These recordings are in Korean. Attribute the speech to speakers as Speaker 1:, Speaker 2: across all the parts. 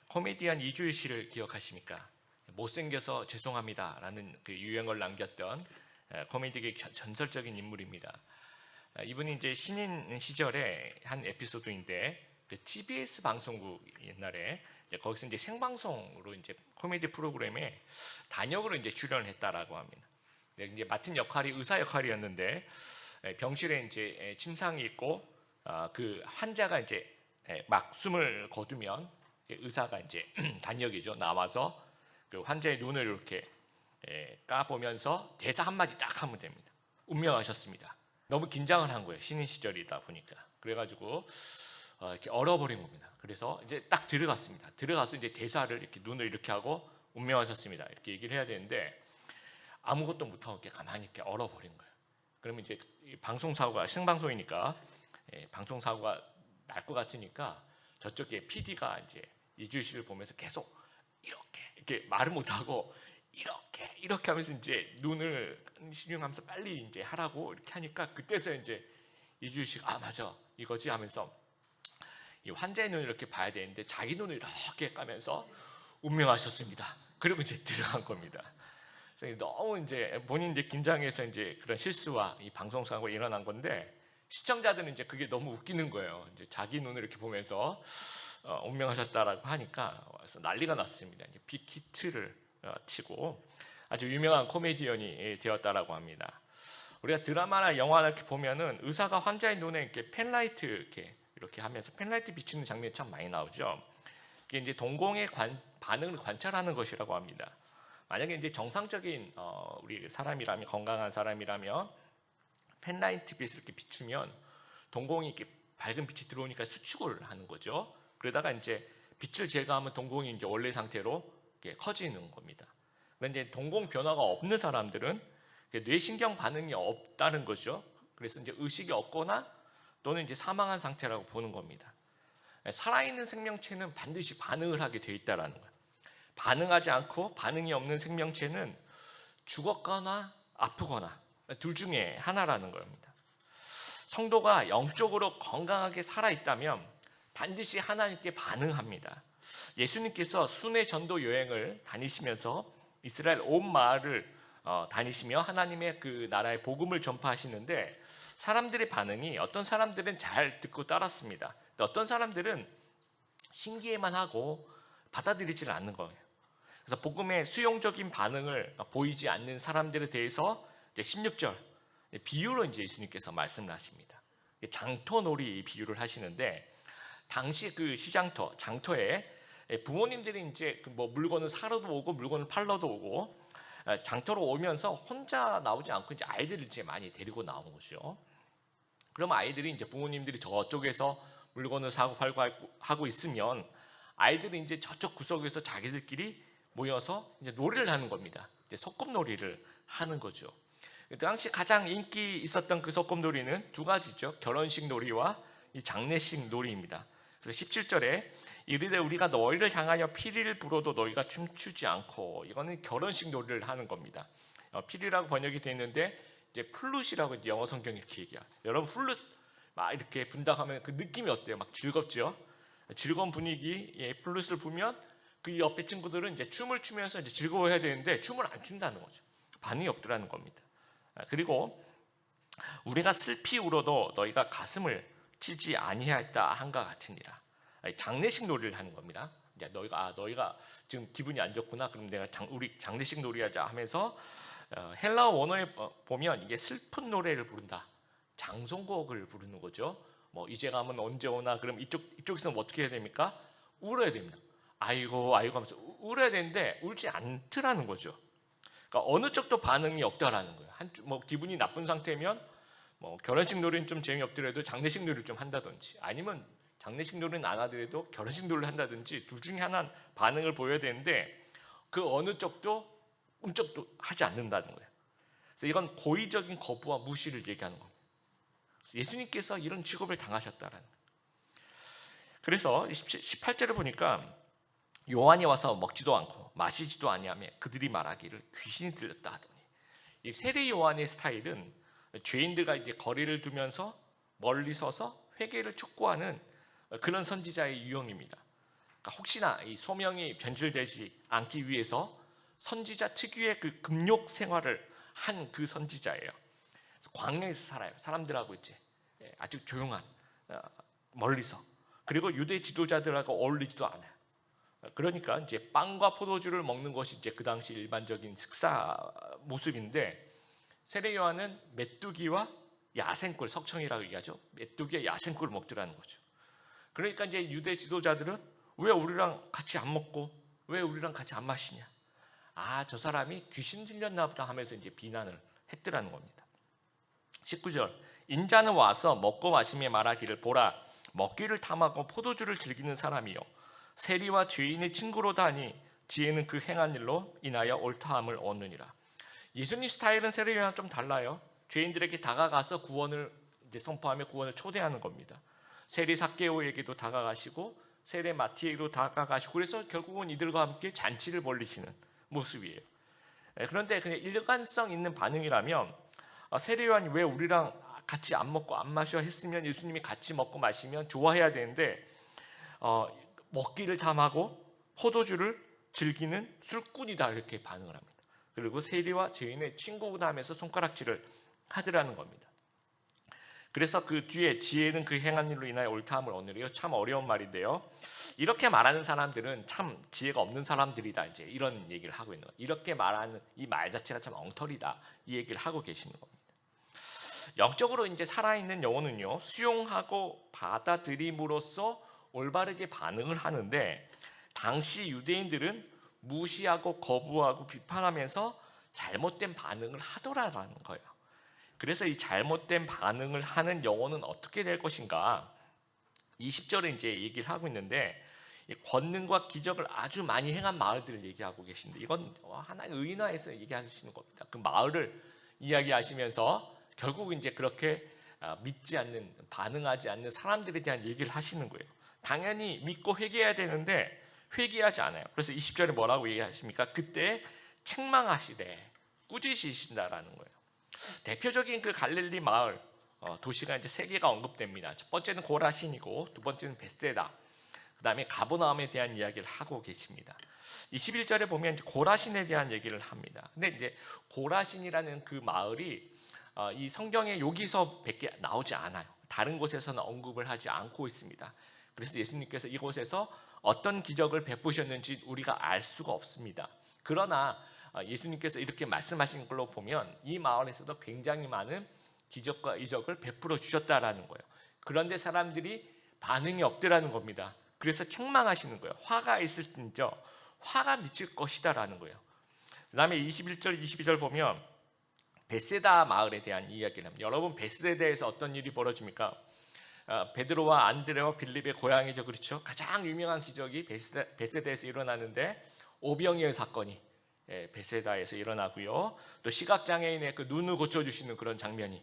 Speaker 1: 코미디언 이주일 씨를 기억하십니까? 못생겨서 죄송합니다라는 그 유행어를 남겼던 코미디계 전설적인 인물입니다. 이분이 이제 신인 시절에 한 에피소드인데 그 TBS 방송국 옛날에 이제 거기서 이제 생방송으로 이제 코미디 프로그램에 단역으로 이제 출연을 했다라고 합니다. 이제 맡은 역할이 의사 역할이었는데 병실에 이제 침상이 있고 그 환자가 이제 막 숨을 거두면 의사가 이제 단역이죠. 나와서 그 환자의 눈을 이렇게 까보면서 대사 한마디 딱 하면 됩니다. 운명하셨습니다. 너무 긴장을 한 거예요. 신인 시절이다 보니까. 그래가지고 이렇게 얼어버린 겁니다. 그래서 이제 딱 들어갔습니다. 들어가서 이제 대사를 이렇게 눈을 이렇게 하고 운명하셨습니다. 이렇게 얘기를 해야 되는데 아무것도 못하고 이렇게 가만히 이렇게 얼어버린 거예요. 그러면 이제 방송사고가 생방송이니까 방송사고가 날 것 같으니까 저쪽에 PD가 이제 이주일 씨를 보면서 계속 이렇게 말을 못하고 이렇게 하면서 이제 눈을 신용하면서 빨리 이제 하라고 이렇게 하니까 그때서 이제 이주일 씨가 맞아 이거지 하면서 이 환자의 눈을 이렇게 봐야 되는데 자기 눈을 이렇게 까면서 운명하셨습니다. 그리고 이제 들어간 겁니다. 그래서 너무 이제 본인 이제 긴장해서 이제 그런 실수와 이 방송사고가 일어난 건데 시청자들은 이제 그게 너무 웃기는 거예요. 이제 자기 눈을 이렇게 보면서 운명하셨다라고 하니까 그래서 난리가 났습니다. 이제 빅히트를 치고 아주 유명한 코미디언이 되었다라고 합니다. 우리가 드라마나 영화나 이렇게 보면은 의사가 환자의 눈에 이렇게 펜라이트 이렇게 하면서 펜라이트 비추는 장면이 참 많이 나오죠. 이게 이제 동공의 반응을 관찰하는 것이라고 합니다. 만약에 이제 정상적인 우리 사람이라면 건강한 사람이라면 펜라이트 빛을 이렇게 비추면 동공이 이렇게 밝은 빛이 들어오니까 수축을 하는 거죠. 그러다가 이제 빛을 제거하면 동공이 이제 원래 상태로 이렇게 커지는 겁니다. 그런데 이제 동공 변화가 없는 사람들은 뇌신경 반응이 없다는 거죠. 그래서 이제 의식이 없거나 또는 이제 사망한 상태라고 보는 겁니다. 살아있는 생명체는 반드시 반응을 하게 돼 있다라는 거예요. 반응하지 않고 반응이 없는 생명체는 죽었거나 아프거나 둘 중에 하나라는 겁니다. 성도가 영적으로 건강하게 살아있다면 반드시 하나님께 반응합니다. 예수님께서 순회 전도 여행을 다니시면서 이스라엘 온 마을을 다니시며 하나님의 그 나라의 복음을 전파하시는데 사람들의 반응이 어떤 사람들은 잘 듣고 따랐습니다. 어떤 사람들은 신기해만 하고 받아들이지는 않는 거예요. 그래서 복음의 수용적인 반응을 보이지 않는 사람들에 대해서 이제 16절 비유로 이제 예수님께서 말씀을 하십니다. 장터놀이 비유를 하시는데 당시 그 시장터 장터에 부모님들이 이제 뭐 물건을 사러도 오고 물건을 팔러도 오고 장터로 오면서 혼자 나오지 않고 이제 아이들을 이제 많이 데리고 나오는 거죠. 그럼 아이들이 이제 부모님들이 저쪽에서 물건을 사고 팔고 하고 있으면 아이들이 이제 저쪽 구석에서 자기들끼리 모여서 이제 놀이를 하는 겁니다. 이제 소꿉놀이를 하는 거죠. 당시 가장 인기 있었던 그 소꿉놀이는 두 가지죠. 결혼식 놀이와 이 장례식 놀이입니다. 그래서 17절에 이르되 우리가 너희를 향하여 피리를 불어도 너희가 춤추지 않고 이거는 결혼식 놀이를 하는 겁니다. 피리라고 번역이 되어 있는데 이제 플룻이라고 영어 성경이 이렇게 얘기해요. 여러분 플룻 막 이렇게 분당하면 그 느낌이 어때요? 막 즐겁죠? 즐거운 분위기에 플룻을 불면 그 옆에 친구들은 이제 춤을 추면서 이제 즐거워해야 되는데 춤을 안 춘다는 거죠. 반응이 없더라는 겁니다. 그리고 우리가 슬피 울어도 너희가 가슴을 치지 아니하였다 한가 같으니라. 장례식 놀이를 하는 겁니다. 이제 너희가 지금 기분이 안 좋구나. 그럼 내가 우리 장례식 놀이하자 하면서 헬라어 원어에 보면 이게 슬픈 노래를 부른다. 장송곡을 부르는 거죠. 뭐 이제 가면 언제 오나 그럼 이쪽에서는 어떻게 해야 됩니까? 울어야 됩니다. 아이고 하면서 울어야 되는데 울지 않더라는 거죠. 그러니까 어느 쪽도 반응이 없다라는 거예요. 뭐 기분이 나쁜 상태면 뭐 결혼식 놀이는 좀 재미없더라도 장례식 놀이를 좀 한다든지 아니면 장례식 놀이는 안 하더라도 결혼식 놀이를 한다든지 둘 중에 하나는 반응을 보여야 되는데 그 어느 쪽도 음쪽도 하지 않는다는 거예요. 그래서 이건 고의적인 거부와 무시를 얘기하는 겁니다. 예수님께서 이런 직업을 당하셨다라는 거예요. 그래서 18절에 보니까 요한이 와서 먹지도 않고 마시지도 아니하며 그들이 말하기를 귀신이 들렸다 하더니 이 세례 요한의 스타일은 죄인들과 이제 거리를 두면서 멀리 서서 회개를 촉구하는 그런 선지자의 유형입니다. 그러니까 혹시나 이 소명이 변질되지 않기 위해서 선지자 특유의 그 금욕 생활을 한 그 선지자예요. 그래서 광야에서 살아요. 사람들하고 이제 아주 조용한 멀리서. 그리고 유대 지도자들하고 어울리지도 않아요. 그러니까 이제 빵과 포도주를 먹는 것이 이제 그 당시 일반적인 식사 모습인데, 세례 요한은 메뚜기와 야생꿀, 석청이라고 얘기하죠. 메뚜기와 야생꿀을 먹더라는 거죠. 그러니까 이제 유대 지도자들은 왜 우리랑 같이 안 먹고 왜 우리랑 같이 안 마시냐? 저 사람이 귀신 들렸나 보다 하면서 이제 비난을 했더라는 겁니다. 19절, 인자는 와서 먹고 마시며 말하기를, 보라, 먹기를 탐하고 포도주를 즐기는 사람이요 세리와 죄인의 친구로다 하니 지혜는 그 행한 일로 인하여 옳다함을 얻느니라. 예수님 스타일은 세례 요한은 좀 달라요. 죄인들에게 다가가서 구원을 이제 선포하며 구원을 초대하는 겁니다. 세리 삭개오에게도 다가가시고 세리 마티에게도 다가가시고, 그래서 결국은 이들과 함께 잔치를 벌이시는 모습이에요. 그런데 그냥 일관성 있는 반응이라면 세례 요한이 왜 우리랑 같이 안 먹고 안 마셔 했으면 예수님이 같이 먹고 마시면 좋아해야 되는데 먹기를 탐하고 포도주를 즐기는 술꾼이다 이렇게 반응을 합니다. 그리고 세리와 죄인의 친구다 하면서 손가락질을 하더라는 겁니다. 그래서 그 뒤에 지혜는 그 행한 일로 인하여 옳다함을 얻으리요. 참 어려운 말인데요. 이렇게 말하는 사람들은 참 지혜가 없는 사람들이다, 이제 이런 얘기를 하고 있는 거예요. 이렇게 말하는 이 말 자체가 참 엉터리다, 이 얘기를 하고 계시는 겁니다. 영적으로 이제 살아있는 영혼은요, 수용하고 받아들임으로써 올바르게 반응을 하는데, 당시 유대인들은 무시하고 거부하고 비판하면서 잘못된 반응을 하더라라는 거예요. 그래서 이 잘못된 반응을 하는 영혼은 어떻게 될 것인가? 20절에 이제 얘기를 하고 있는데, 권능과 기적을 아주 많이 행한 마을들을 얘기하고 계신데, 이건 하나의 의인화해서 얘기하시는 겁니다. 그 마을을 이야기하시면서 결국 이제 그렇게 믿지 않는, 반응하지 않는 사람들에 대한 얘기를 하시는 거예요. 당연히 믿고 회개해야 되는데 회개하지 않아요. 그래서 20절에 뭐라고 얘기하십니까? 그때 책망하시되 꾸짖으신다라는 거예요. 대표적인 그 갈릴리 마을 도시가 이제 세 개가 언급됩니다. 첫 번째는 고라신이고, 두 번째는 벳세다, 그 다음에 가버나움에 대한 이야기를 하고 계십니다. 21절에 보면 이제 고라신에 대한 얘기를 합니다. 근데 이제 고라신이라는 그 마을이 이 성경에 여기서밖에 나오지 않아요. 다른 곳에서는 언급을 하지 않고 있습니다. 그래서 예수님께서 이곳에서 어떤 기적을 베푸셨는지 우리가 알 수가 없습니다. 그러나 예수님께서 이렇게 말씀하신 걸로 보면 이 마을에서도 굉장히 많은 기적과 이적을 베풀어 주셨다라는 거예요. 그런데 사람들이 반응이 없더라는 겁니다. 그래서 책망하시는 거예요. 화가 있을 텐저 화가 미칠 것이다라는 거예요. 그 다음에 21절 22절 보면 벳세다 마을에 대한 이야기를 합니다. 여러분, 벳세다에서 어떤 일이 벌어집니까? 베드로와 안드레와 빌립의 고향이죠, 그렇죠? 가장 유명한 기적이 벳세다에서 일어나는데 오병이어 사건이 벳세다에서 일어나고요. 또 시각장애인의 그 눈을 고쳐주시는 그런 장면이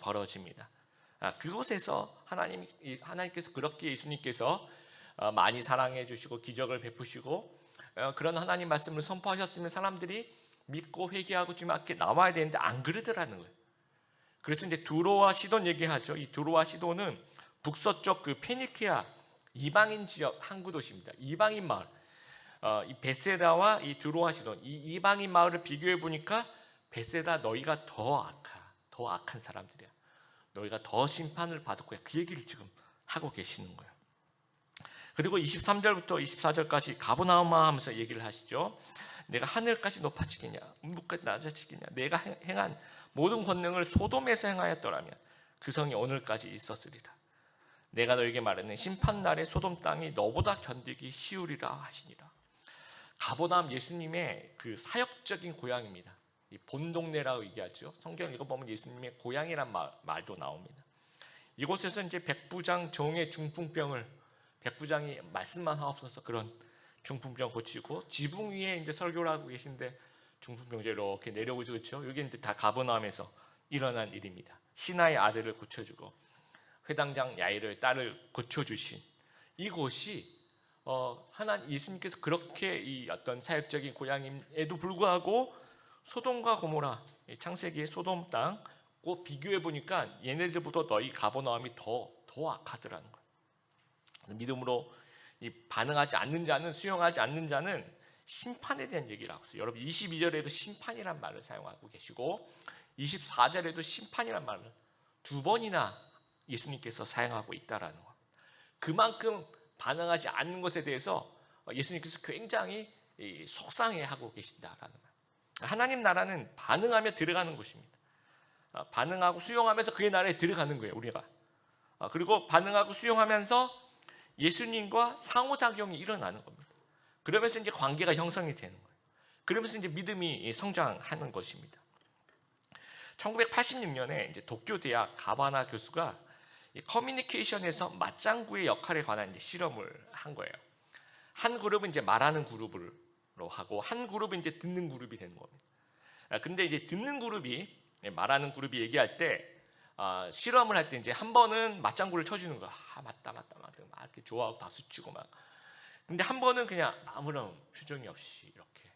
Speaker 1: 벌어집니다. 그곳에서 하나님께서 그렇게 예수님께서 많이 사랑해 주시고 기적을 베푸시고 그런 하나님 말씀을 선포하셨으면 사람들이 믿고 회개하고 좀 이렇게 나와야 되는데 안 그러더라는 거예요. 그래서 이제 두로와 시돈 얘기하죠. 이 두로와 시돈은 북서쪽 그 페니키아 이방인 지역 항구 도시입니다. 이방인 마을. 이 벳세다와 이 두로와 시돈, 이 이방인 마을을 비교해 보니까 벳세다 너희가 더 악한 사람들이야. 너희가 더 심판을 받을 거야. 그 얘기를 지금 하고 계시는 거예요. 그리고 23절부터 24절까지 가버나움아 하면서 얘기를 하시죠. 내가 하늘까지 높아지겠냐, 물까지 낮아지겠냐. 내가 행한 모든 권능을 소돔에서 행하였더라면 그 성이 오늘까지 있었으리라. 내가 너에게 말하는 심판날에 소돔 땅이 너보다 견디기 쉬우리라 하시니라. 가버나움 예수님의 그 사역적인 고향입니다. 이 본동네라고 얘기하죠. 성경 읽어보면 예수님의 고향이란 말도 나옵니다. 이곳에서 이제 백부장 종의 중풍병을, 백부장이 말씀만 하옵소서 그런 중풍병 고치고, 지붕 위에 이제 설교를 하고 계신데 중풍병자 이렇게 내려오죠, 그렇죠? 여기 이제 다 가버나움에서 일어난 일입니다. 신하의 아들을 고쳐주고 회당장 야이로의 딸을 고쳐주신 이곳이 하나님 예수님께서 그렇게 이 어떤 사역적인 고향임에도 불구하고 소돔과 고모라, 창세기의 소돔 땅 꼭 비교해 보니까 얘네들보다 너희 가버나움이 더 악하더라는 거예요. 믿음으로 이 반응하지 않는 자는, 수용하지 않는 자는 심판에 대한 얘기를 하고 있어요. 여러분 22절에도 심판이란 말을 사용하고 계시고 24절에도 심판이란 말을 두 번이나 예수님께서 사용하고 있다라는 거. 그만큼 반응하지 않는 것에 대해서 예수님께서 굉장히 속상해하고 계신다라는 말. 하나님 나라는 반응하며 들어가는 곳입니다. 반응하고 수용하면서 그의 나라에 들어가는 거예요, 우리가. 그리고 반응하고 수용하면서 예수님과 상호작용이 일어나는 겁니다. 그러면서 이제 관계가 형성이 되는 거예요. 그러면서 이제 믿음이 성장하는 것입니다. 1986년에 이제 도쿄 대학 가바나 교수가 커뮤니케이션에서 맞장구의 역할에 관한 이제 실험을 한 거예요. 한 그룹은 이제 말하는 그룹으로 하고 한 그룹은 이제 듣는 그룹이 되는 겁니다. 근데 이제 듣는 그룹이 말하는 그룹이 얘기할 때 실험을 할 때 이제 한 번은 맞장구를 쳐주는 거야. 맞다 막 이렇게 좋아하고 박수 치고 막. 근데 한 번은 그냥 아무런 표정이 없이 이렇게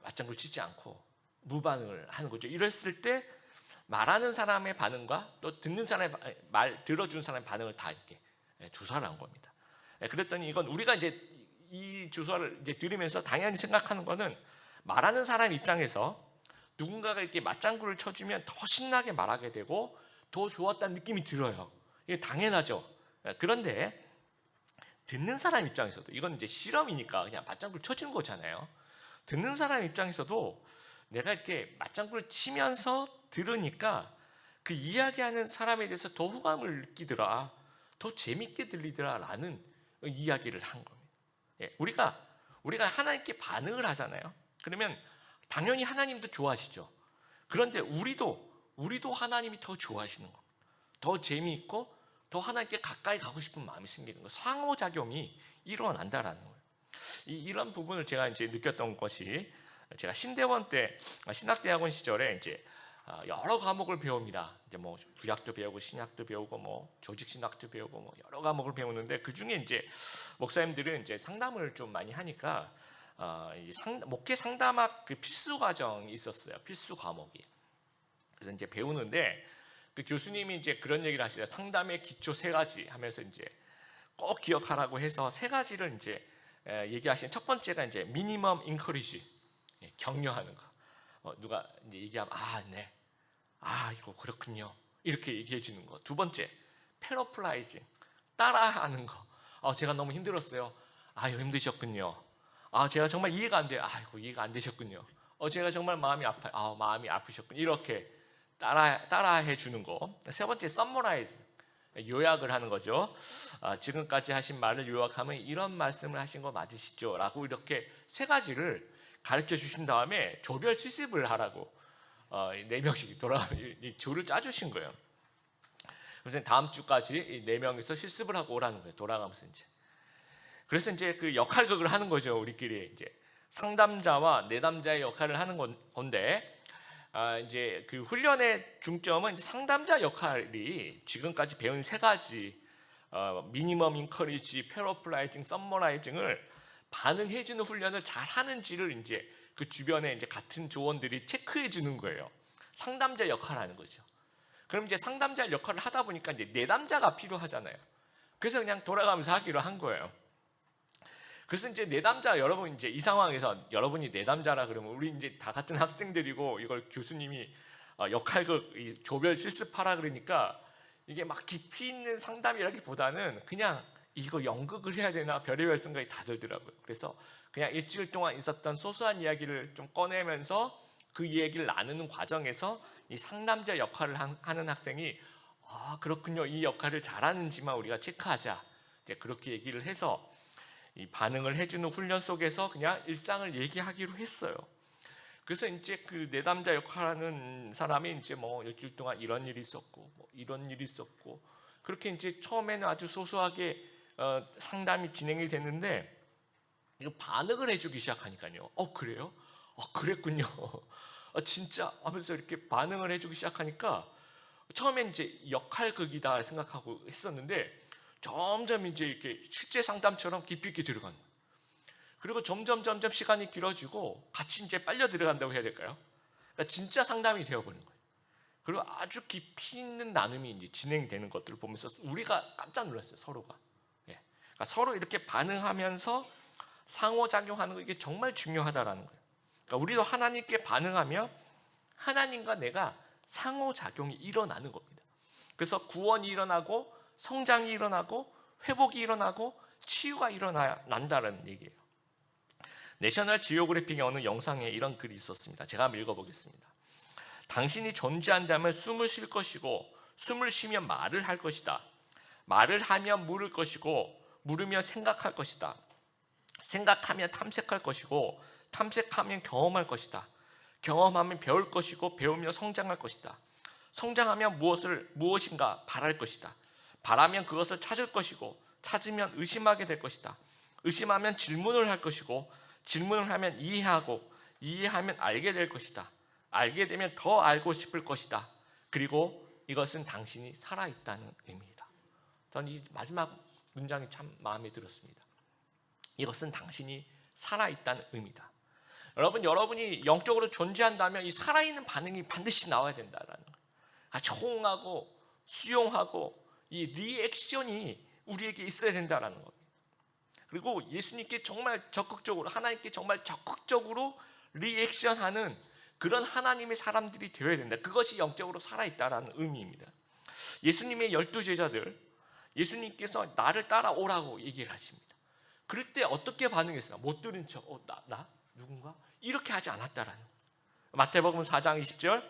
Speaker 1: 맞장구를 치지 않고 무반응을 하는 거죠. 이랬을 때 말하는 사람의 반응과 또 듣는 사람의 말 들어준 사람의 반응을 다 이렇게 조사를 한 겁니다. 그랬더니 이건 우리가 이제 이 주소를 이제 들으면서 당연히 생각하는 거는 말하는 사람 입장에서 누군가가 이렇게 맞장구를 쳐주면 더 신나게 말하게 되고 더 좋았다는 느낌이 들어요. 이게 당연하죠. 그런데 듣는 사람 입장에서도 이건 이제 실험이니까 그냥 맞장구를 쳐주는 거잖아요. 듣는 사람 입장에서도 내가 이렇게 맞장구를 치면서 들으니까 그 이야기하는 사람에 대해서 더 호감을 느끼더라, 더 재밌게 들리더라라는 이야기를 한 겁니다. 우리가 하나님께 반응을 하잖아요. 그러면 당연히 하나님도 좋아하시죠. 그런데 우리도 하나님이 더 좋아하시는 거, 더 재미있고 더 하나님께 가까이 가고 싶은 마음이 생기는 거, 상호작용이 일어난다라는 거예요. 이런 부분을 제가 이제 느꼈던 것이 제가 신대원 때 신학대학원 시절에 이제 여러 과목을 배웁니다. 이제 뭐 구약도 배우고 신약도 배우고 뭐 조직신학도 배우고 뭐 여러 과목을 배우는데 그 중에 이제 목사님들은 이제 상담을 좀 많이 하니까 목회 상담학 그 필수 과정이 있었어요. 필수 과목이. 그래서 이제 배우는데 그 교수님이 이제 그런 얘기를 하시죠. 상담의 기초 세 가지 하면서 이제 꼭 기억하라고 해서 세 가지를 이제 얘기하시는 첫 번째가 이제 미니멈 인커리지, 격려하는 거. 누가 이제 얘기하면 네, 이거 그렇군요, 이렇게 얘기해 주는 거. 두 번째 패러플라이징, 따라하는 거. 제가 너무 힘들었어요. 힘드셨군요. 제가 정말 이해가 안 돼요. 이해가 안 되셨군요. 제가 정말 마음이 아파요. 마음이 아프셨군요. 이렇게 따라해 주는 거. 세 번째 서머라이즈, 요약을 하는 거죠. 지금까지 하신 말을 요약하면 이런 말씀을 하신 거 맞으시죠? 라고 이렇게 세 가지를 가르쳐 주신 다음에 조별 실습을 하라고 4명씩 조를 짜주신 거예요. 그래서 다음 주까지 4명이서 실습을 하고 오라는 거예요. 돌아가면서 이제. 그래서 이제 그 역할극을 하는 거죠. 우리끼리 이제 상담자와 내담자의 역할을 하는 건데, 이제 그 훈련의 중점은 이제 상담자 역할이 지금까지 배운 세 가지 미니멈 인커리지, 패러플라이징, 서머라이징을 반응해주는 훈련을 잘 하는지를 이제 그 주변에 이제 같은 조원들이 체크해 주는 거예요. 상담자 역할을 하는 거죠. 그럼 이제 상담자 역할을 하다 보니까 이제 내담자가 필요하잖아요. 그래서 그냥 돌아가면서 하기로 한 거예요. 그래서 이제 내담자, 여러분 이제 이 상황에서 여러분이 내담자라 그러면 우리 이제 다 같은 학생들이고 이걸 교수님이 역할극 조별 실습하라 그러니까 이게 막 깊이 있는 상담이라기보다는 그냥 이거 연극을 해야 되나 별의별 생각이 다 들더라고요. 그래서 그냥 일주일 동안 있었던 소소한 이야기를 좀 꺼내면서 그 이야기를 나누는 과정에서 이 상담자 역할을 하는 학생이 그렇군요, 이 역할을 잘하는지만 우리가 체크하자, 이제 그렇게 얘기를 해서 이 반응을 해주는 훈련 속에서 그냥 일상을 얘기하기로 했어요. 그래서 이제 그 내담자 역할하는 사람이 이제 뭐 일주일 동안 이런 일이 있었고 뭐 이런 일이 있었고 그렇게 이제 처음에는 아주 소소하게 상담이 진행이 됐는데 이거 반응을 해주기 시작하니까요. 그래요? 그랬군요. 진짜 하면서 이렇게 반응을 해주기 시작하니까 처음엔 이제 역할극이다 생각하고 했었는데 점점 이제 이렇게 실제 상담처럼 깊이 있게 들어가는 거예요. 그리고 점점 시간이 길어지고 같이 이제 빨려 들어간다고 해야 될까요? 그러니까 진짜 상담이 되어버리는 거예요. 그리고 아주 깊이 있는 나눔이 이제 진행되는 것들을 보면서 우리가 깜짝 놀랐어요, 서로가. 그러니까 서로 이렇게 반응하면서 상호작용하는 거, 이게 정말 중요하다라는 거예요. 그러니까 우리도 하나님께 반응하며 하나님과 내가 상호작용이 일어나는 겁니다. 그래서 구원이 일어나고 성장이 일어나고 회복이 일어나고 치유가 일어난다는 얘기예요. 내셔널 지오그래픽의 어느 영상에 이런 글이 있었습니다. 제가 한번 읽어보겠습니다. 당신이 존재한다면 숨을 쉴 것이고 숨을 쉬면 말을 할 것이다. 말을 하면 물을 것이고 물으며 생각할 것이다. 생각하면 탐색할 것이고 탐색하면 경험할 것이다. 경험하면 배울 것이고 배우며 성장할 것이다. 성장하면 무엇인가 바랄 것이다. 바라면 그것을 찾을 것이고 찾으면 의심하게 될 것이다. 의심하면 질문을 할 것이고 질문을 하면 이해하고 이해하면 알게 될 것이다. 알게 되면 더 알고 싶을 것이다. 그리고 이것은 당신이 살아있다는 의미이다. 저는 이 마지막 문장이 참 마음에 들었습니다. 이것은 당신이 살아있다는 의미다. 여러분이 영적으로 존재한다면 이 살아있는 반응이 반드시 나와야 된다라는 거예요. 호응하고 수용하고 이 리액션이 우리에게 있어야 된다라는 겁니다. 그리고 예수님께 정말 적극적으로, 하나님께 정말 적극적으로 리액션하는 그런 하나님의 사람들이 되어야 된다. 그것이 영적으로 살아있다라는 의미입니다. 예수님의 12제자들, 예수님께서 나를 따라오라고 얘기를 하십니다. 그럴 때 어떻게 반응했습니까? 못 들은 척, 나? 누군가? 이렇게 하지 않았다라는. 마태복음 4장 20절,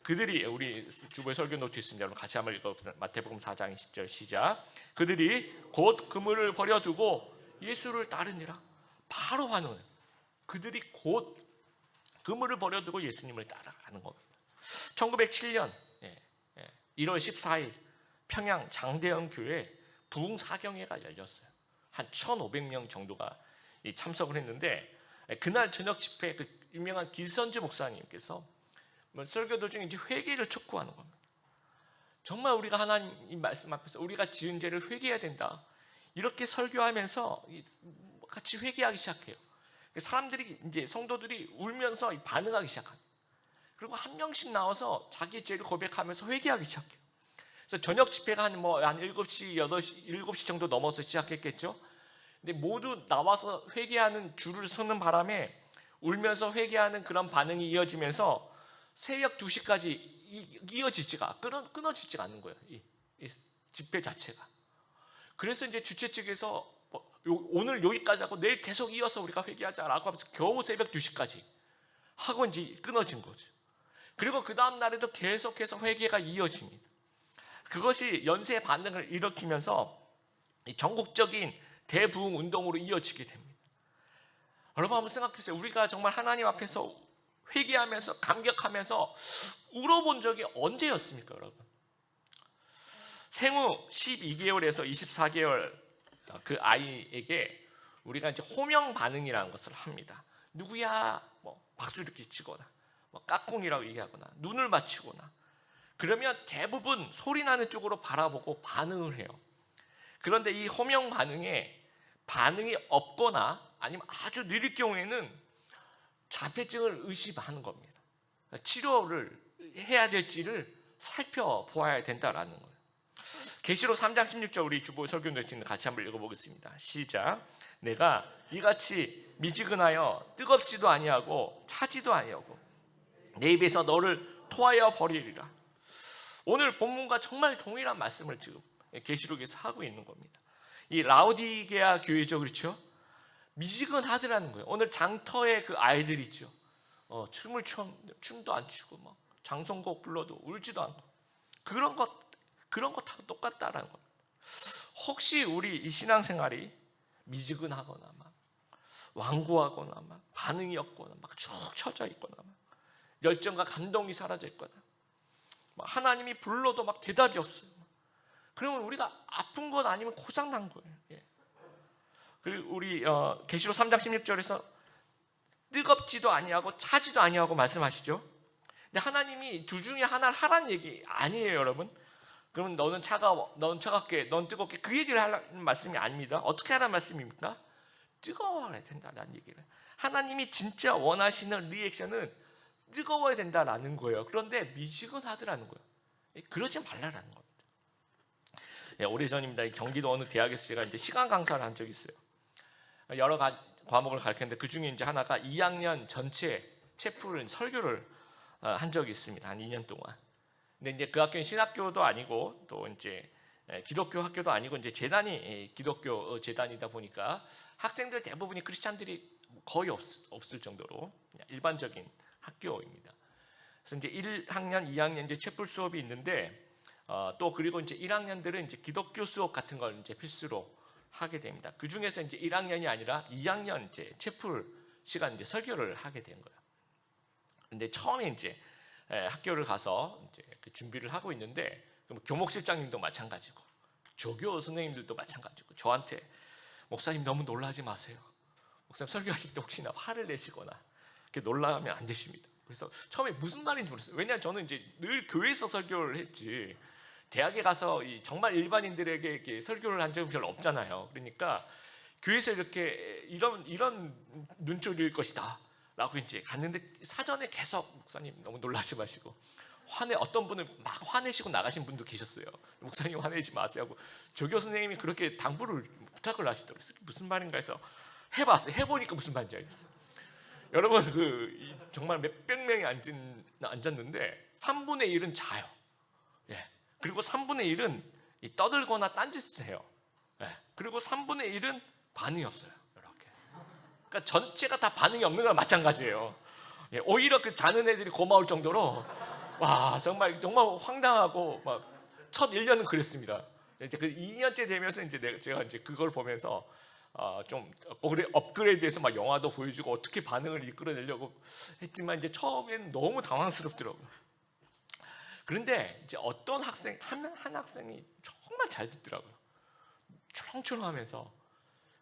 Speaker 1: 그들이, 우리 주보에 설교 노트 있습니다. 여러분 같이 한번 읽어봅시다. 마태복음 4장 20절 시작. 그들이 곧 그물을 버려두고 예수를 따르니라. 바로 반응을. 그들이 곧 그물을 버려두고 예수님을 따라가는 겁니다. 1907년 1월 14일 평양 장대현 교회 부흥사경회가 열렸어요. 한 1,500명 정도가 참석을 했는데, 그날 저녁 집회 그 유명한 길선주 목사님께서 설교 도중에 이제 회개를 촉구하는 겁니다. 정말 우리가 하나님 말씀 앞에서 우리가 지은 죄를 회개해야 된다. 이렇게 설교하면서 같이 회개하기 시작해요. 사람들이, 이제 성도들이 울면서 반응하기 시작합니다. 그리고 한 명씩 나와서 자기 죄를 고백하면서 회개하기 시작해요. 그래서 저녁 집회가 한 7시, 8시, 7시 정도 넘어서 시작했겠죠. 근데 모두 나와서 회개하는 줄을 서는 바람에 울면서 회개하는 그런 반응이 이어지면서 새벽 2시까지 이어지지가, 끊어지지가 않는 거예요. 이 집회 자체가. 그래서 이제 주최 측에서 오늘 여기까지 하고 내일 계속 이어서 우리가 회개하자라고 하면서 겨우 새벽 2시까지 하고 이제 끊어진 거죠. 그리고 그 다음 날에도 계속해서 회개가 이어집니다. 그것이 연쇄 반응을 일으키면서 전국적인 대부흥 운동으로 이어지게 됩니다. 여러분 한번 생각해보세요. 우리가 정말 하나님 앞에서 회개하면서 감격하면서 울어본 적이 언제였습니까, 여러분? 생후 12개월에서 24개월 그 아이에게 우리가 이제 호명 반응이라는 것을 합니다. 누구야? 박수 이렇게 치거나, 까꿍이라고 얘기하거나, 눈을 맞추거나. 그러면 대부분 소리 나는 쪽으로 바라보고 반응을 해요. 그런데 이 호명 반응에 반응이 없거나 아니면 아주 느릴 경우에는 자폐증을 의심하는 겁니다. 치료를 해야 될지를 살펴보아야 된다라는 거예요. 계시록 3장 16절 우리 주보 설교 노트인데 같이 한번 읽어보겠습니다. 시작. 내가 이같이 미지근하여 뜨겁지도 아니하고 차지도 아니하고 내 입에서 너를 토하여 버리리라. 오늘 본문과 정말 동일한 말씀을 지금 계시록에서 하고 있는 겁니다. 이 라오디게아 교회죠, 그렇죠? 미지근하더라는 거예요. 오늘 장터에 그 아이들 있죠. 춤도 안 추고 장송곡 불러도 울지도 않고 그런 것하고 똑같다라는 겁니다. 혹시 우리 이 신앙생활이 미지근하거나 완고하거나 반응이 없거나 축 처져 있거나 열정과 감동이 사라져 있거나 하나님이 불러도 대답이 없어요. 그러면 우리가 아픈 건 아니면 고장 난 거예요. 그리고 우리 계시록 3장 16절에서 뜨겁지도 아니하고 차지도 아니하고 말씀하시죠. 근데 하나님이 둘 중에 하나를 하라는 얘기 아니에요, 여러분. 그러면 너는 차갑게, 넌 뜨겁게, 그 얘기를 하라는 말씀이 아닙니다. 어떻게 하라는 말씀입니까? 뜨거워야 된다라는 얘기를. 하나님이 진짜 원하시는 리액션은 뜨거워야 된다라는 거예요. 그런데 미지근하더라는 거예요. 그러지 말라라는 겁니다. 오래전입니다. 경기도 어느 대학에서 제가 이제 시간 강사를 한 적이 있어요. 여러 가지 과목을 가르쳤는데 그 중에 이제 하나가 2학년 전체 체프를 설교를 한 적이 있습니다. 한 2년 동안. 근데 이제 그 학교는 신학교도 아니고 또 이제 기독교 학교도 아니고 이제 재단이 기독교 재단이다 보니까 학생들 대부분이 크리스찬들이 거의 없을 정도로 일반적인 학교입니다. 그래서 이제 1학년, 2학년 이제 채플 수업이 있는데 또 그리고 이제 1학년들은 이제 기독교 수업 같은 걸 이제 필수로 하게 됩니다. 그 중에서 이제 1학년이 아니라 2학년 이제 채플 시간 이제 설교를 하게 된 거예요. 근데 처음에 이제 학교를 가서 이제 그 준비를 하고 있는데 교목실장님도 마찬가지고 조교 선생님들도 마찬가지고 저한테 목사님 너무 놀라지 마세요. 목사님 설교하실 때 혹시나 화를 내시거나 이렇게 놀라면 안 되십니다. 그래서 처음에 무슨 말인지 모르겠어요. 왜냐하면 저는 이제 늘 교회에서 설교를 했지 대학에 가서 정말 일반인들에게 이렇게 설교를 한 적은 별로 없잖아요. 그러니까 교회에서 이렇게 이런 눈초리일 것이다라고 이제 갔는데 사전에 계속 목사님 너무 놀라지 마시고 어떤 분은 막 화내시고 나가신 분도 계셨어요. 목사님 화내지 마세요 하고 조교 선생님이 그렇게 당부를 부탁을 하시더라고요. 무슨 말인가 해서 해봤어요. 해보니까 무슨 말인지 알겠어요. 여러분 정말 몇백 명이 앉았는데 3분의 1은 자요. 예. 그리고 3분의 1은 떠들거나 딴짓을 해요. 예. 그리고 3분의 1은 반응이 없어요. 이렇게. 그러니까 전체가 다 반응이 없는 거랑 마찬가지예요. 예. 오히려 그 자는 애들이 고마울 정도로 와 정말 황당하고 막 첫 1년은 그랬습니다. 이제 그 2년째 되면서 이제 제가 이제 그걸 보면서 좀 업그레이드해서 막 영화도 보여주고 어떻게 반응을 이끌어내려고 했지만 이제 처음에는 너무 당황스럽더라고요. 그런데 이제 어떤 학생 한 학생이 정말 잘 듣더라고요. 초롱초롱하면서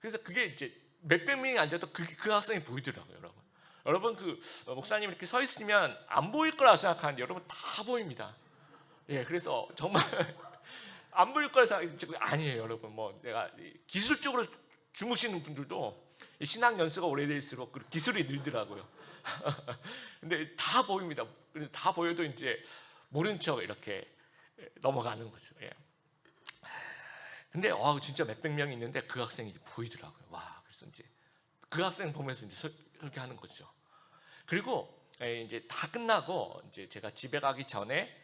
Speaker 1: 그래서 그게 이제 몇백 명이 앉아도 그 학생이 보이더라고요, 여러분. 여러분 그 목사님 이렇게 서 있으면 안 보일 거라 생각하는데 여러분 다 보입니다. 예, 그래서 정말 안 보일 거라 생각 아니에요, 여러분. 뭐 내가 기술적으로 주무시는 분들도 신학 연수가 오래될수록 기술이 늘더라고요. 근데 다 보입니다. 다 보여도 이제 모른 척 이렇게 넘어가는 거죠. 예. 근데 진짜 몇백 명이 있는데 그 학생이 보이더라고요. 와, 그래서 이제 그 학생 보면서 이제 설교하는 거죠. 그리고 이제 다 끝나고 이제 제가 집에 가기 전에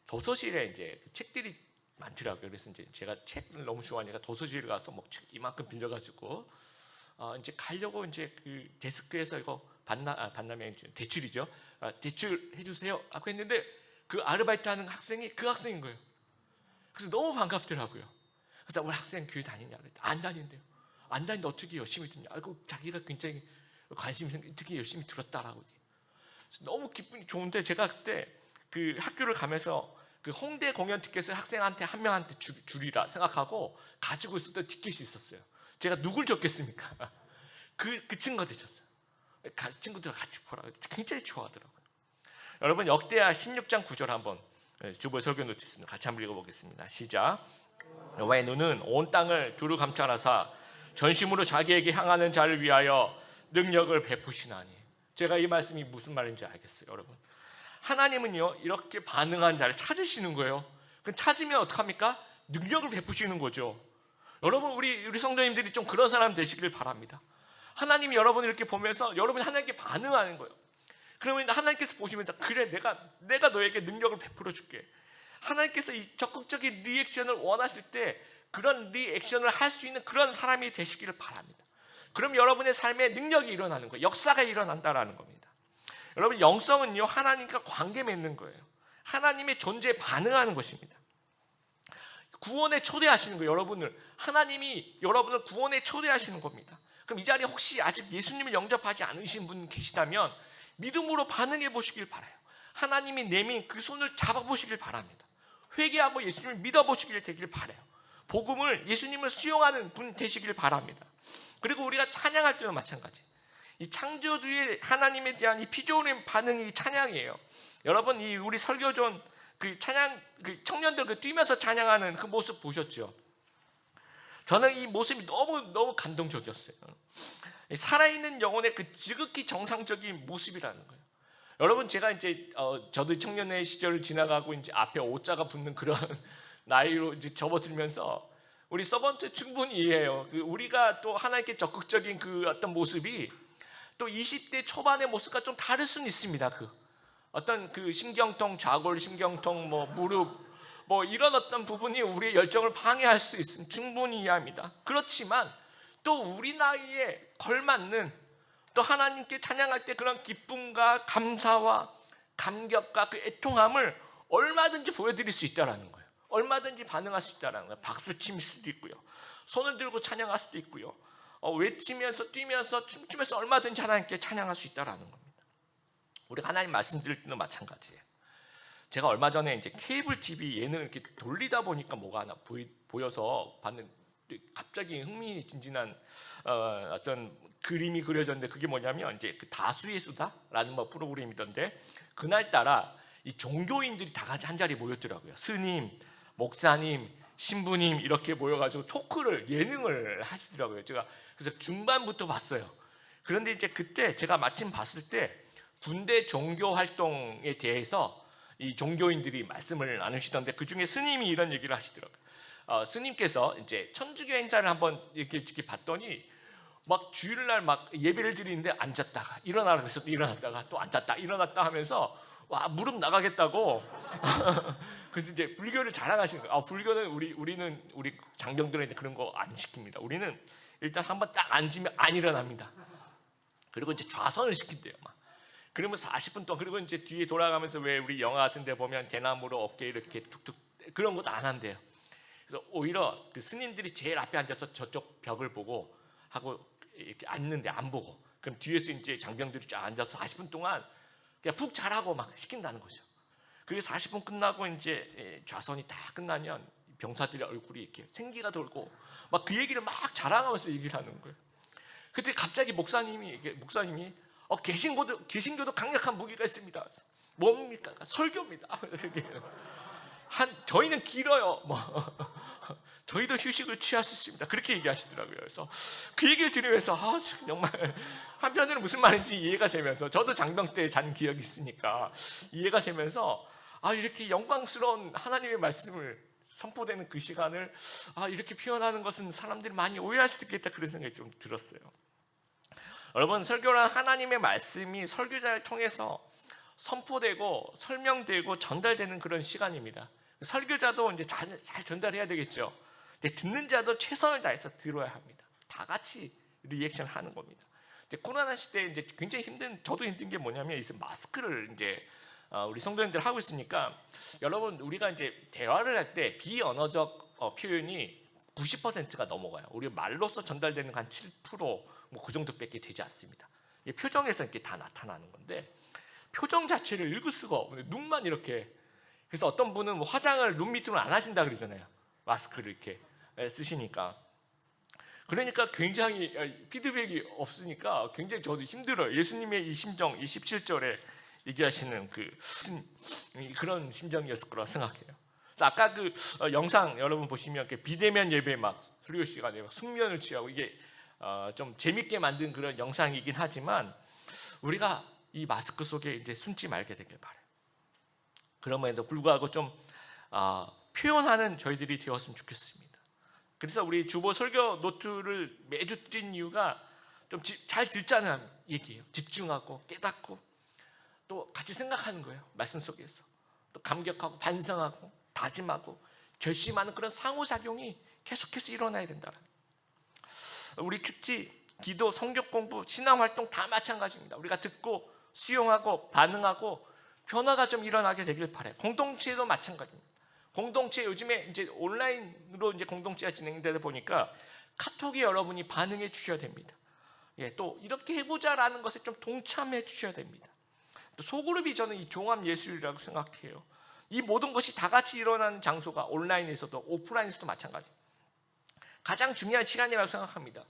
Speaker 1: 도서실에 이제 책들이 많더라고요. 그래서 이제 제가 책을 너무 좋아하니까 도서실 가서 뭐 책 이만큼 빌려가지고 이제 가려고 이제 그 데스크에서 이거 반납이 대출이죠. 대출 해주세요 하고 했는데 그 아르바이트 하는 학생이 그 학생인 거예요. 그래서 너무 반갑더라고요. 그래서 우리 학생 교회 다니냐 그랬더니 안 다닌대요. 안 다니는데 어떻게 열심히 듣냐. 자기가 굉장히 관심이 생겨 어떻게 열심히 들었다라고. 너무 기분이 좋은데 제가 그때 그 학교를 가면서 그 홍대 공연 티켓을 학생한테 한 명한테 주리라 생각하고 가지고 있었던 티켓이 있었어요. 제가 누굴 줬겠습니까? 그 친구가 되셨어요. 친구들과 같이 보라. 굉장히 좋아하더라고요. 여러분 역대하 16장 9절 한번 주보에 설교 노트 있습니다. 같이 한번 읽어보겠습니다. 시작. 여호와의 눈은 온 땅을 두루 감찰하사 전심으로 자기에게 향하는 자를 위하여 능력을 베푸시나니. 제가 이 말씀이 무슨 말인지 알겠어요, 여러분. 하나님은요 이렇게 반응한 자를 찾으시는 거예요. 그럼 찾으면 어떡합니까? 능력을 베푸시는 거죠. 여러분 우리 성도님들이 좀 그런 사람 되시길 바랍니다. 하나님이 여러분을 이렇게 보면서 여러분이 하나님께 반응하는 거예요. 그러면 하나님께서 보시면서 그래 내가 너에게 능력을 베풀어 줄게. 하나님께서 이 적극적인 리액션을 원하실 때 그런 리액션을 할 수 있는 그런 사람이 되시기를 바랍니다. 그럼 여러분의 삶에 능력이 일어나는 거예요. 역사가 일어난다라는 겁니다. 여러분 영성은요 하나님과 관계 맺는 거예요. 하나님의 존재에 반응하는 것입니다. 구원에 초대하시는 거예요. 여러분을 하나님이 여러분을 구원에 초대하시는 겁니다. 그럼 이 자리에 혹시 아직 예수님을 영접하지 않으신 분 계시다면 믿음으로 반응해 보시길 바라요. 하나님이 내민 그 손을 잡아보시길 바랍니다. 회개하고 예수님을 믿어보시길 되길 바라요. 복음을 예수님을 수용하는 분 되시길 바랍니다. 그리고 우리가 찬양할 때도 마찬가지. 이 창조주의 하나님에 대한 이 피조물의 반응이 찬양이에요. 여러분 이 우리 설교전 그 찬양 그 청년들 그 뛰면서 찬양하는 그 모습 보셨죠? 저는 이 모습이 너무 감동적이었어요. 살아있는 영혼의 그 지극히 정상적인 모습이라는 거예요. 여러분 제가 이제 저도 청년의 시절을 지나가고 이제 앞에 오자가 붙는 그런 나이로 이제 접어들면서 우리 서번트 충분히 이해해요. 우리가 또 하나님께 적극적인 그 어떤 모습이 또 20대 초반의 모습과 좀 다를 수는 있습니다. 어떤 신경통, 좌골 신경통, 무릎, 이런 어떤 부분이 우리의 열정을 방해할 수 있으면 충분히 이해합니다. 그렇지만 또 우리 나이에 걸맞는 또 하나님께 찬양할 때 그런 기쁨과 감사와 감격과 그 애통함을 얼마든지 보여드릴 수 있다는 거예요. 얼마든지 반응할 수 있다는 거예요. 박수칠 수도 있고요, 손을 들고 찬양할 수도 있고요, 외치면서 뛰면서 춤추면서 얼마든지 하나님께 찬양할 수 있다는 겁니다. 우리 하나님 말씀드릴 때도 마찬가지예요. 제가 얼마 전에 이제 케이블 TV 예능을 이렇게 돌리다 보니까 뭐가 하나 보여서 봤는데 갑자기 흥미진진한 어떤 그림이 그려졌는데, 그게 뭐냐면 이제 다수의 수다라는 프로그램이던데, 그날따라 이 종교인들이 다 같이 한 자리 모였더라고요. 스님, 목사님, 신부님 이렇게 모여가지고 토크를, 예능을 하시더라고요. 제가 그래서 중반부터 봤어요. 그런데 이제 그때 제가 마침 봤을 때 군대 종교 활동에 대해서 이 종교인들이 말씀을 나누시던데, 그 중에 스님이 이런 얘기를 하시더라고요. 스님께서 이제 천주교 행사를 한번 이렇게 봤더니 막 주일날 막 예배를 드리는데 앉았다가 일어나라 그래서 일어났다가 또 앉았다 일어났다 하면서 와, 무릎 나가겠다고. 그래서 이제 불교를 자랑하시는 거예요. 불교는 우리 장병들한테 그런 거 안 시킵니다. 우리는 일단 한번 딱 앉으면 안 일어납니다. 그리고 이제 좌선을 시킨대요. 그러면 40분 동안, 그리고 이제 뒤에 돌아가면서 왜 우리 영화 같은 데 보면 대나무로 어깨 이렇게 툭툭, 그런 것도 안 한대요. 그래서 오히려 그 스님들이 제일 앞에 앉아서 저쪽 벽을 보고 하고 이렇게 앉는데 안 보고, 그럼 뒤에서 이제 장병들이 쫙 앉아서 40분 동안 그냥 푹 자라고 막 시킨다는 거죠. 그리고 40분 끝나고 이제 좌선이 다 끝나면 병사들의 얼굴이 이렇게 생기가 돌고 막 그 얘기를 막 자랑하면서 얘기를 하는 거예요. 그때 갑자기 목사님이 개신교도 강력한 무기가 있습니다. 뭡니까? 설교입니다. 저희는 길어요. 저희도 휴식을 취할 수 있습니다. 그렇게 얘기하시더라고요. 그래서 그 얘기를 들으면서 정말 한편으로는 무슨 말인지 이해가 되면서, 저도 장병 때 잔 기억이 있으니까 이해가 되면서, 이렇게 영광스러운 하나님의 말씀을 선포되는 그 시간을 이렇게 표현하는 것은 사람들이 많이 오해할 수도 있겠다, 그런 생각이 좀 들었어요. 여러분, 설교란 하나님의 말씀이 설교자를 통해서 선포되고 설명되고 전달되는 그런 시간입니다. 설교자도 이제 잘 전달해야 되겠죠. 근데 듣는 자도 최선을 다해서 들어야 합니다. 다 같이 리액션 하는 겁니다. 이제 코로나 시대에 이제 굉장히 저도 힘든 게 뭐냐면, 마스크를 이제 우리 성도님들 하고 있으니까, 여러분, 우리가 이제 대화를 할 때 비언어적 표현이 90%가 넘어가요. 우리 말로써 전달되는 한 7%, 그 정도밖에 되지 않습니다. 표정에서 이렇게 다 나타나는 건데, 표정 자체를 읽을 수가 없는데 눈만 이렇게. 그래서 어떤 분은 화장을 눈 밑으로 안 하신다 그러잖아요. 마스크를 이렇게 쓰시니까. 그러니까 굉장히 피드백이 없으니까 굉장히 저도 힘들어요. 예수님의 이 심정, 이 17절에 얘기하시는 그런 심정이었을 거라 생각해요. 아까 영상 여러분 보시면 비대면 예배 설교 시간에 숙면을 취하고, 이게 좀 재밌게 만든 그런 영상이긴 하지만, 우리가 이 마스크 속에 이제 숨지 말게 되길 바라요. 그럼에도 불구하고 좀 표현하는 저희들이 되었으면 좋겠습니다. 그래서 우리 주보 설교 노트를 매주 드린 이유가 좀 잘 듣자는 얘기예요. 집중하고 깨닫고 또 같이 생각하는 거예요. 말씀 속에서 또 감격하고 반성하고 다짐하고 결심하는 그런 상호작용이 계속해서 일어나야 된다는. 우리 큐티, 기도, 성경 공부, 신앙활동 다 마찬가지입니다. 우리가 듣고 수용하고 반응하고 변화가 좀 일어나게 되길 바라요. 공동체도 마찬가지입니다. 공동체, 요즘에 이제 온라인으로 이제 공동체가 진행되다 보니까 카톡에 여러분이 반응해 주셔야 됩니다. 또 이렇게 해보자라는 것에 좀 동참해 주셔야 됩니다. 또 소그룹이 저는 이 종합 예술이라고 생각해요. 이 모든 것이 다 같이 일어나는 장소가 온라인에서도 오프라인에서도 마찬가지. 가장 중요한 시간이라고 생각합니다.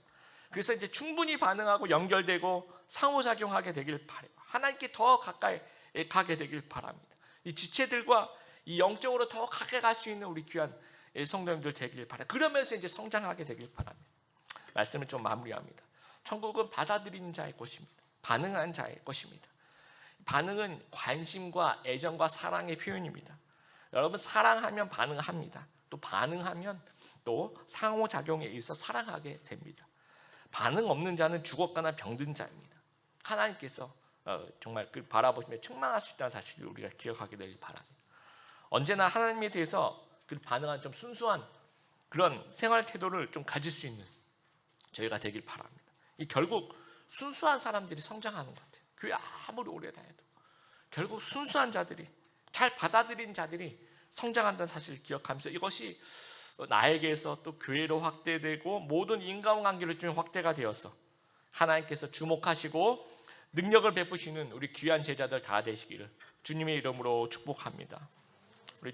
Speaker 1: 그래서 이제 충분히 반응하고 연결되고 상호작용하게 되길 바라요. 하나님께 더 가까이 가게 되길 바랍니다. 이 지체들과 이 영적으로 더 가까이 갈 수 있는 우리 귀한 성도님들 되길 바라요. 그러면서 이제 성장하게 되길 바랍니다. 말씀을 좀 마무리합니다. 천국은 받아들이는 자의 것입니다. 반응하는 자의 것입니다. 반응은 관심과 애정과 사랑의 표현입니다. 여러분, 사랑하면 반응합니다. 또 또 반응하면 또 상호작용에 의해서 살아가게 됩니다. 반응 없는 자는 죽었거나 병든 자입니다. 하나님께서 정말 그 바라보시며 책망할 수 있다는 사실을 우리가 기억하게 되길 바랍니다. 언제나 하나님에 대해서 그 반응한 좀 순수한 그런 생활 태도를 좀 가질 수 있는 저희가 되길 바랍니다. 이 결국 순수한 사람들이 성장하는 것 같아요. 교회 아무리 오래 다녀도 결국 순수한 자들이, 잘 받아들인 자들이 성장한다는 사실을 기억하면서 이것이 나에게서 또 교회로 확대되고 모든 인간관계로 좀 확대가 되어서 하나님께서 주목하시고 능력을 베푸시는 우리 귀한 제자들 다 되시기를 주님의 이름으로 축복합니다.